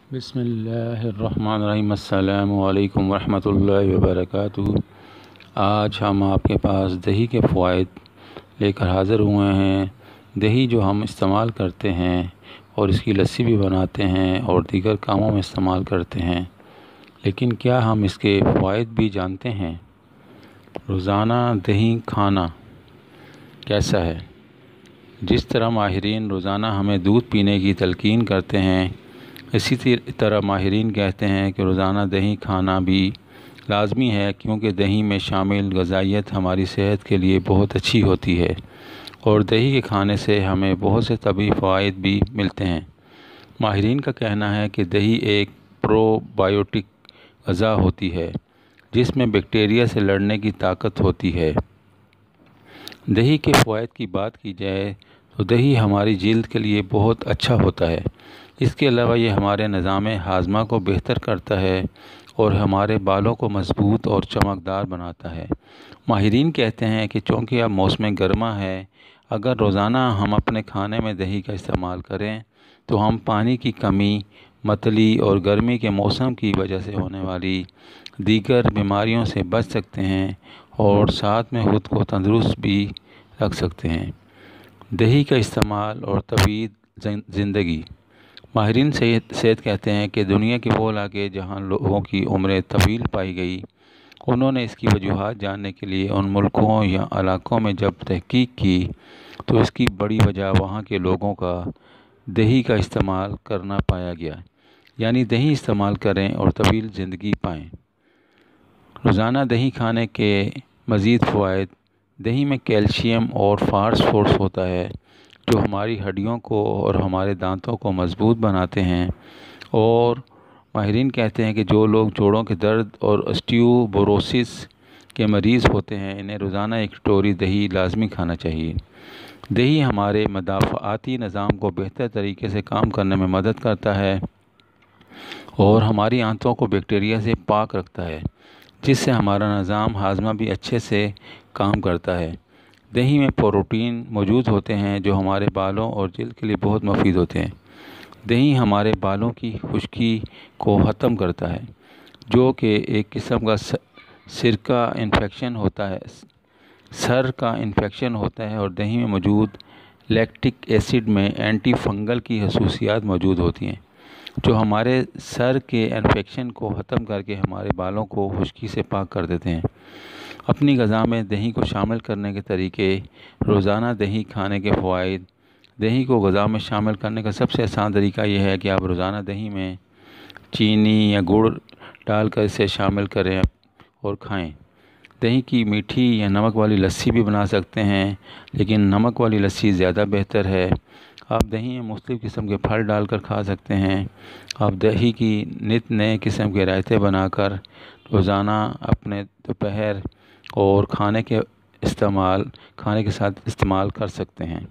बिस्मिल्लाहिर्रहमानिर्रहीम। अस्सलामु अलैकुम वरहमतुल्लाहि वबरकातुहू। आज हम आपके पास दही के फ़वाइद लेकर हाज़िर हुए हैं। दही जो हम इस्तेमाल करते हैं और इसकी लस्सी भी बनाते हैं और दीगर कामों में इस्तेमाल करते हैं, लेकिन क्या हम इसके फ़वाइद भी जानते हैं? रोज़ाना दही खाना कैसा है? जिस तरह माहिरीन रोज़ाना हमें दूध पीने की तलकीन करते हैं, इसी तरह माहिरीन कहते हैं कि रोज़ाना दही खाना भी लाजमी है, क्योंकि दही में शामिल ग़िज़ाइयत हमारी सेहत के लिए बहुत अच्छी होती है और दही के खाने से हमें बहुत से तबी फ़वाइद भी मिलते हैं। माहिरीन का कहना है कि दही एक प्रोबायोटिक ग़िज़ा होती है जिसमें बैक्टीरिया से लड़ने की ताकत होती है। दही के फ़वाइद की बात की जाए तो दही हमारी जिल्द के लिए बहुत अच्छा होता है। इसके अलावा ये हमारे निज़ाम हाज़मा को बेहतर करता है और हमारे बालों को मज़बूत और चमकदार बनाता है। माहिरीन कहते हैं कि चूँकि अब मौसम गर्मा है, अगर रोज़ाना हम अपने खाने में दही का इस्तेमाल करें तो हम पानी की कमी, मतली और गर्मी के मौसम की वजह से होने वाली दीगर बीमारियों से बच सकते हैं और साथ में खुद को तंदुरुस्त भी रख सकते हैं। दही का इस्तेमाल और तवील ज़िंदगी। माहिरीन सेहत कहते हैं कि दुनिया के वो इलाके जहाँ लोगों की उम्रें तवील पाई गई, उन्होंने इसकी वजूहात जानने के लिए उन मुल्कों या इलाकों में जब तहकीक की तो इसकी बड़ी वजह वहाँ के लोगों का दही का इस्तेमाल करना पाया गया। यानी दही इस्तेमाल करें और तवील ज़िंदगी पाएँ। रोज़ाना दही खाने के मज़ीद फ़वाइद। दही में कैल्शियम और फास्फोरस होता है जो हमारी हड्डियों को और हमारे दांतों को मज़बूत बनाते हैं। और माहिरीन कहते हैं कि जो लोग जोड़ों के दर्द और ऑस्टियोपोरोसिस के मरीज़ होते हैं, इन्हें रोज़ाना एक कटोरी दही लाजमी खाना चाहिए। दही हमारे मदाफ़ाती निज़ाम को बेहतर तरीके से काम करने में मदद करता है और हमारी आंतों को बैक्टीरिया से पाक रखता है, जिससे हमारा निज़ाम हाज़मा भी अच्छे से काम करता है। दही में प्रोटीन मौजूद होते हैं जो हमारे बालों और जिल्द के लिए बहुत मुफीद होते हैं। दही हमारे बालों की खुश्की को ख़त्म करता है, जो कि एक किस्म का सिरका इन्फेक्शन होता है, सर का इन्फेक्शन होता है। और दही में मौजूद लैक्टिक एसिड में एंटी फंगल की खसूसियात मौजूद होती हैं, जो हमारे सर के इन्फेक्शन को ख़त्म करके हमारे बालों को खुश्की से पाक कर देते हैं। अपनी ग़िज़ा में दही को शामिल करने के तरीके। रोज़ाना दही खाने के फ़वाइद। दही को ग़िज़ा में शामिल करने का सबसे आसान तरीका यह है कि आप रोज़ाना दही में चीनी या गुड़ डालकर इसे शामिल करें और खाएं। दही की मीठी या नमक वाली लस्सी भी बना सकते हैं, लेकिन नमक वाली लस्सी ज़्यादा बेहतर है। आप दही में मुख्तलिफ़ किस्म के फल डालकर खा सकते हैं। आप दही की नित नए किस्म के रायते बनाकर रोज़ाना अपने दोपहर और खाने के साथ इस्तेमाल कर सकते हैं।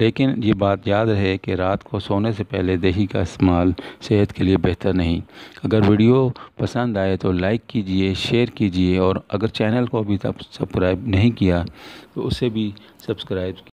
लेकिन ये बात याद रहे कि रात को सोने से पहले दही का इस्तेमाल सेहत के लिए बेहतर नहीं। अगर वीडियो पसंद आए तो लाइक कीजिए, शेयर कीजिए और अगर चैनल को अभी तक सब्सक्राइब नहीं किया तो उसे भी सब्सक्राइब